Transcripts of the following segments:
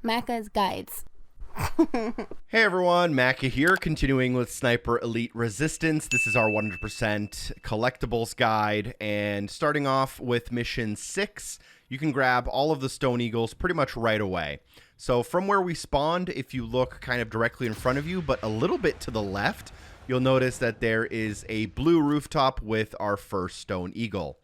Macca's Guides. Hey everyone, Macca here, continuing with Sniper Elite Resistance. This is our 100% collectibles guide, and starting off with mission 6, you can grab all of the Stone Eagles pretty much right away. So from where we spawned, if you look kind of directly in front of you, but a little bit to the left, you'll notice that there is a blue rooftop with our first Stone Eagle.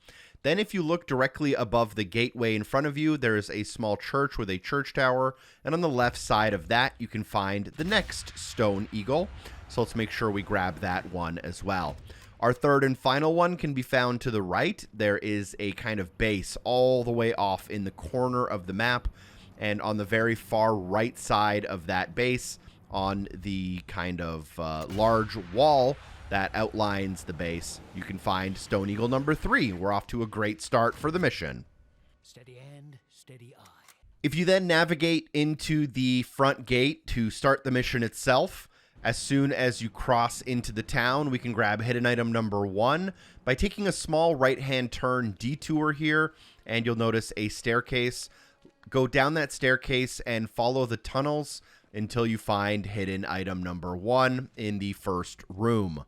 Then if you look directly above the gateway in front of you, there is a small church with a church tower, and on the left side of that, you can find the next Stone Eagle. So let's make sure we grab that one as well. Our third and final one can be found to the right. There is a kind of base all the way off in the corner of the map, and on the very far right side of that base, on the kind of large wall that outlines the base, you can find Stone Eagle number 3. We're off to a great start for the mission. Steady hand, steady eye. If you then navigate into the front gate to start the mission itself, as soon as you cross into the town, we can grab hidden item number 1 by taking a small right-hand turn detour here, and you'll notice a staircase. Go down that staircase and follow the tunnels until you find hidden item number 1 in the first room.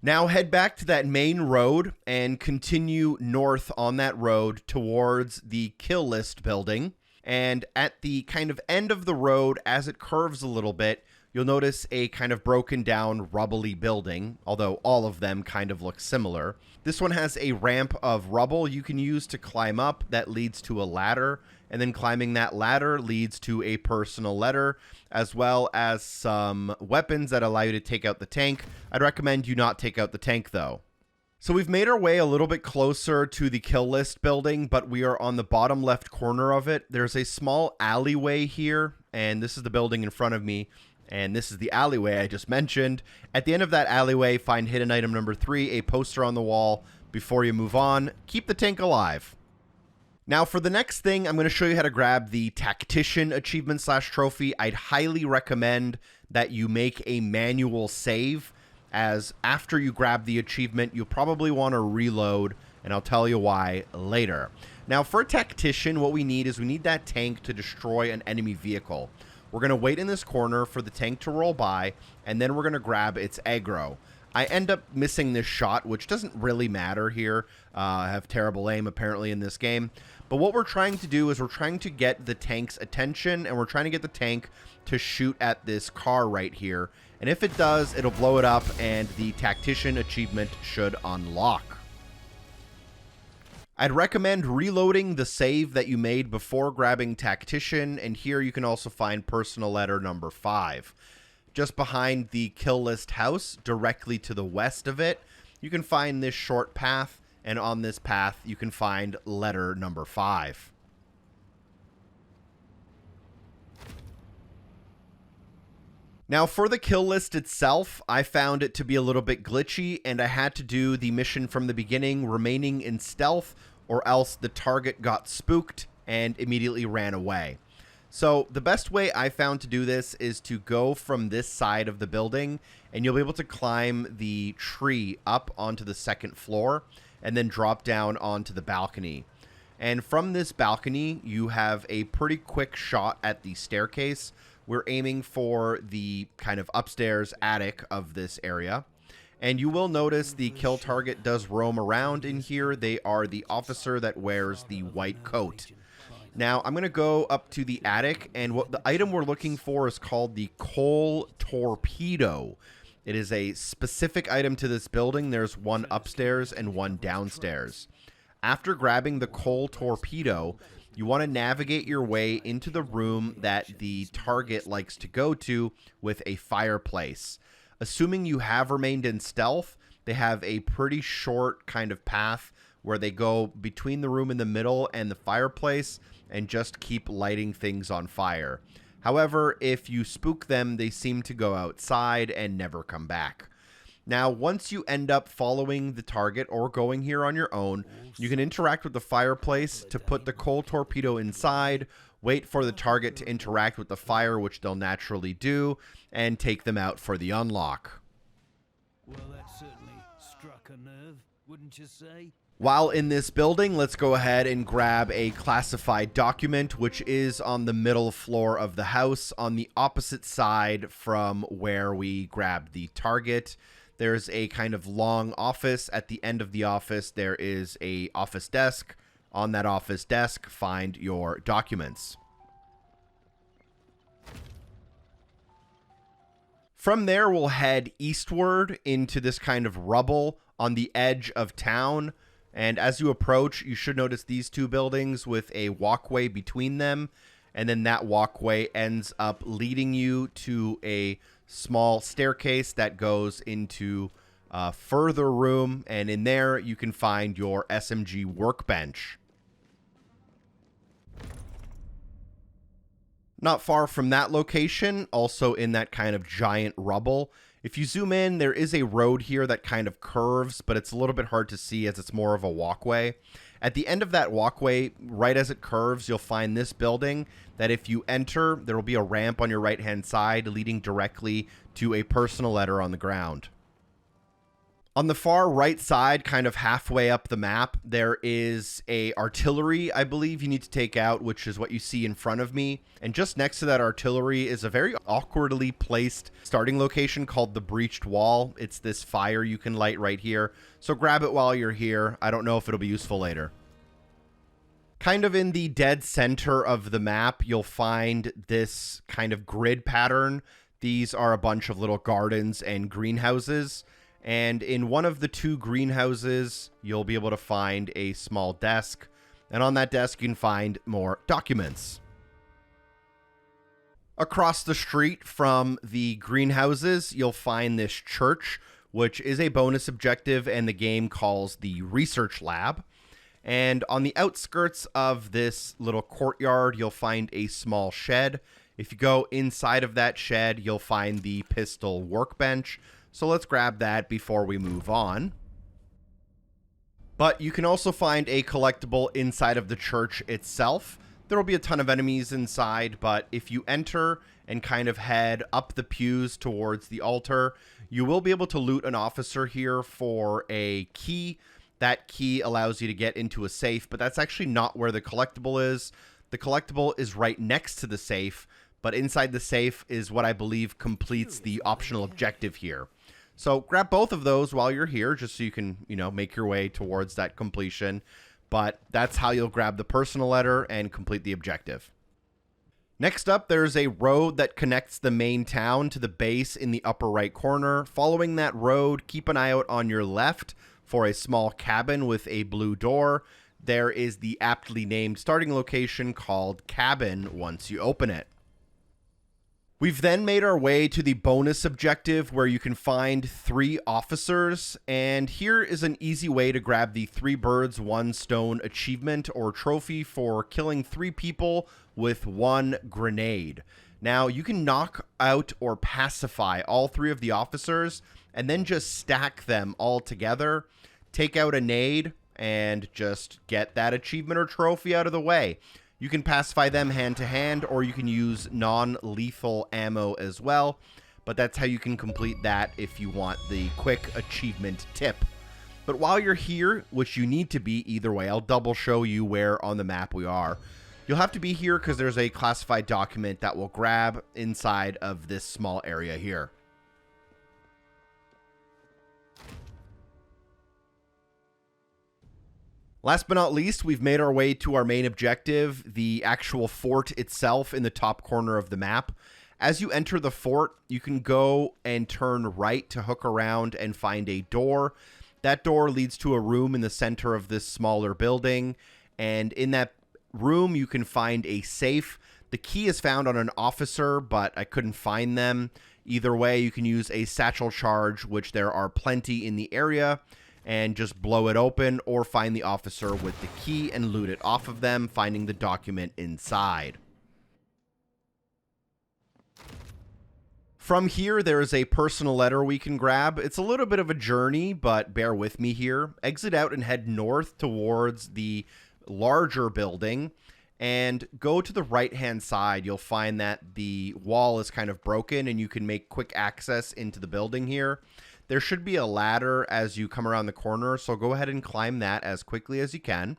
Now head back to that main road and continue north on that road towards the kill list building. And at the kind of end of the road, as it curves a little bit, you'll notice a kind of broken down, rubbly building, although all of them kind of look similar. This one has a ramp of rubble you can use to climb up that leads to a ladder, and then climbing that ladder leads to a personal letter, as well as some weapons that allow you to take out the tank. I'd recommend you not take out the tank, though. So we've made our way a little bit closer to the kill list building, but we are on the bottom left corner of it. There's a small alleyway here, and this is the building in front of me, and this is the alleyway I just mentioned. At the end of that alleyway, find hidden item number 3, a poster on the wall. Before you move on, keep the tank alive. Now for the next thing, I'm going to show you how to grab the Tactician achievement / trophy. I'd highly recommend that you make a manual save, as after you grab the achievement, you'll probably want to reload, and I'll tell you why later. Now for a Tactician, what we need is we need that tank to destroy an enemy vehicle. We're going to wait in this corner for the tank to roll by, and then we're going to grab its aggro. I end up missing this shot, which doesn't really matter here. I have terrible aim, apparently, in this game. But what we're trying to do is we're trying to get the tank's attention, and we're trying to get the tank to shoot at this car right here. And if it does, it'll blow it up, and the Tactician achievement should unlock. I'd recommend reloading the save that you made before grabbing Tactician, and here you can also find personal letter number 5. Just behind the kill list house, directly to the west of it, you can find this short path, and on this path, you can find letter number 5. Now, for the kill list itself, I found it to be a little bit glitchy, and I had to do the mission from the beginning, remaining in stealth, or else the target got spooked and immediately ran away. So the best way I found to do this is to go from this side of the building, and you'll be able to climb the tree up onto the second floor and then drop down onto the balcony. And from this balcony, you have a pretty quick shot at the staircase. We're aiming for the kind of upstairs attic of this area. And you will notice the kill target does roam around in here. They are the officer that wears the white coat. Now, I'm going to go up to the attic, and what the item we're looking for is called the Coal Torpedo. It is a specific item to this building. There's one upstairs and one downstairs. After grabbing the Coal Torpedo, you want to navigate your way into the room that the target likes to go to with a fireplace. Assuming you have remained in stealth, they have a pretty short kind of path where they go between the room in the middle and the fireplace and just keep lighting things on fire. However, if you spook them, they seem to go outside and never come back. Now, once you end up following the target or going here on your own, you can interact with the fireplace to put the Coal Torpedo inside, wait for the target to interact with the fire, which they'll naturally do, and take them out for the unlock. Well, that certainly struck a nerve, wouldn't you say? While in this building, let's go ahead and grab a classified document, which is on the middle floor of the house on the opposite side from where we grabbed the target. There's a kind of long office. At the end of the office, there is a office desk. On that office desk, find your documents. From there, we'll head eastward into this kind of rubble on the edge of town. And as you approach, you should notice these two buildings with a walkway between them. And then that walkway ends up leading you to a small staircase that goes into a further room. And in there, you can find your SMG Workbench. Not far from that location, also in that kind of giant rubble, if you zoom in, there is a road here that kind of curves, but it's a little bit hard to see as it's more of a walkway. At the end of that walkway, right as it curves, you'll find this building that if you enter, there will be a ramp on your right-hand side leading directly to a personal letter on the ground. On the far right side, kind of halfway up the map, there is a artillery, I believe, you need to take out, which is what you see in front of me. And just next to that artillery is a very awkwardly placed starting location called the Breached Wall. It's this fire you can light right here. So grab it while you're here. I don't know if it'll be useful later. Kind of in the dead center of the map, you'll find this kind of grid pattern. These are a bunch of little gardens and greenhouses. And in one of the two greenhouses, you'll be able to find a small desk. And on that desk, you can find more documents. Across the street from the greenhouses, you'll find this church, which is a bonus objective and the game calls the Research Lab. And on the outskirts of this little courtyard, you'll find a small shed. If you go inside of that shed, you'll find the pistol workbench. So let's grab that before we move on. But you can also find a collectible inside of the church itself. There will be a ton of enemies inside, but if you enter and kind of head up the pews towards the altar, you will be able to loot an officer here for a key. That key allows you to get into a safe, but that's actually not where the collectible is. The collectible is right next to the safe, but inside the safe is what I believe completes the optional objective here. So grab both of those while you're here, just so you can, make your way towards that completion. But that's how you'll grab the personal letter and complete the objective. Next up, there's a road that connects the main town to the base in the upper right corner. Following that road, keep an eye out on your left for a small cabin with a blue door. There is the aptly named starting location called Cabin once you open it. We've then made our way to the bonus objective where you can find 3 officers, and here is an easy way to grab the 3 birds, 1 stone achievement or trophy for killing 3 people with 1 grenade. Now, you can knock out or pacify all 3 of the officers and then just stack them all together, take out a nade, and just get that achievement or trophy out of the way. You can pacify them hand to hand, or you can use non-lethal ammo as well. But that's how you can complete that if you want the quick achievement tip. But while you're here, which you need to be either way, I'll double show you where on the map we are. You'll have to be here because there's a classified document that will grab inside of this small area here. Last but not least, we've made our way to our main objective, the actual fort itself in the top corner of the map. As you enter the fort, you can go and turn right to hook around and find a door. That door leads to a room in the center of this smaller building, and in that room you can find a safe. The key is found on an officer, but I couldn't find them. Either way, you can use a satchel charge, which there are plenty in the area, and just blow it open, or find the officer with the key and loot it off of them, finding the document inside. From here, there is a personal letter we can grab. It's a little bit of a journey, but bear with me here. Exit out and head north towards the larger building, and go to the right-hand side. You'll find that the wall is kind of broken, and you can make quick access into the building here. there should be a ladder as you come around the corner, so go ahead and climb that as quickly as you can.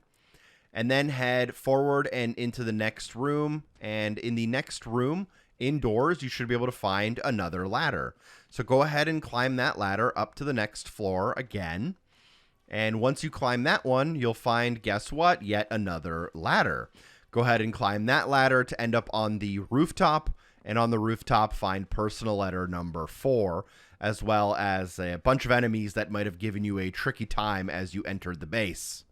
And then head forward and into the next room. And in the next room, indoors, you should be able to find another ladder. So go ahead and climb that ladder up to the next floor again. And once you climb that one, you'll find, guess what? Yet another ladder. Go ahead and climb that ladder to end up on the rooftop. And on the rooftop, find personal letter number 4, as well as a bunch of enemies that might have given you a tricky time as you entered the base.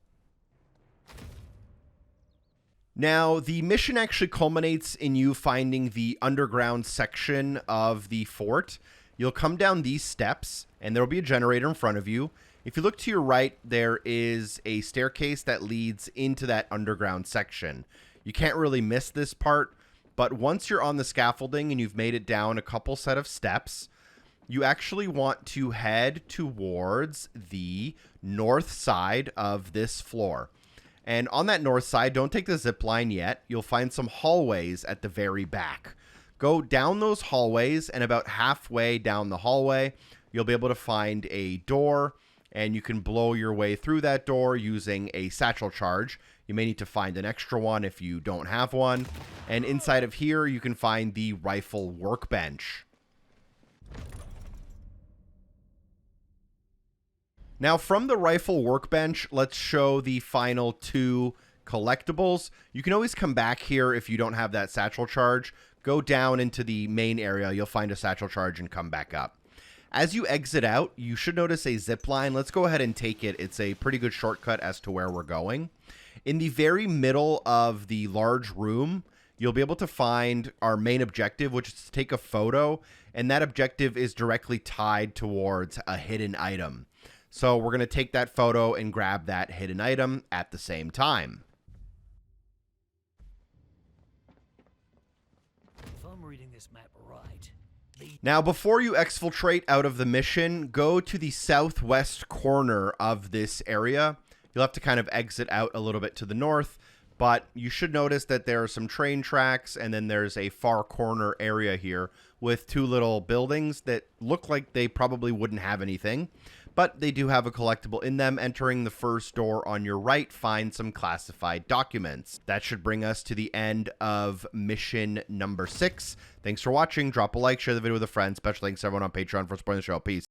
Now, the mission actually culminates in you finding the underground section of the fort. You'll come down these steps, and there will be a generator in front of you. If you look to your right, there is a staircase that leads into that underground section. You can't really miss this part, but once you're on the scaffolding and you've made it down a couple set of steps, you actually want to head towards the north side of this floor. And on that north side, don't take the zip line yet. You'll find some hallways at the very back. Go down those hallways, and about halfway down the hallway, you'll be able to find a door, and you can blow your way through that door using a satchel charge. You may need to find an extra one if you don't have one. And inside of here, you can find the rifle workbench. Now, from the rifle workbench, let's show the final 2 collectibles. You can always come back here if you don't have that satchel charge. Go down into the main area. You'll find a satchel charge and come back up. As you exit out, you should notice a zip line. Let's go ahead and take it. It's a pretty good shortcut as to where we're going. In the very middle of the large room, you'll be able to find our main objective, which is to take a photo, and that objective is directly tied towards a hidden item. So we're going to take that photo and grab that hidden item at the same time. If I'm reading this map right, now, before you exfiltrate out of the mission, go to the southwest corner of this area. You'll have to kind of exit out a little bit to the north, but you should notice that there are some train tracks, and then there's a far corner area here with 2 little buildings that look like they probably wouldn't have anything, but they do have a collectible in them. Entering the first door on your right, find some classified documents. That should bring us to the end of mission number 6. Thanks for watching. Drop a like, share the video with a friend. Special thanks to everyone on Patreon for supporting the show. Peace.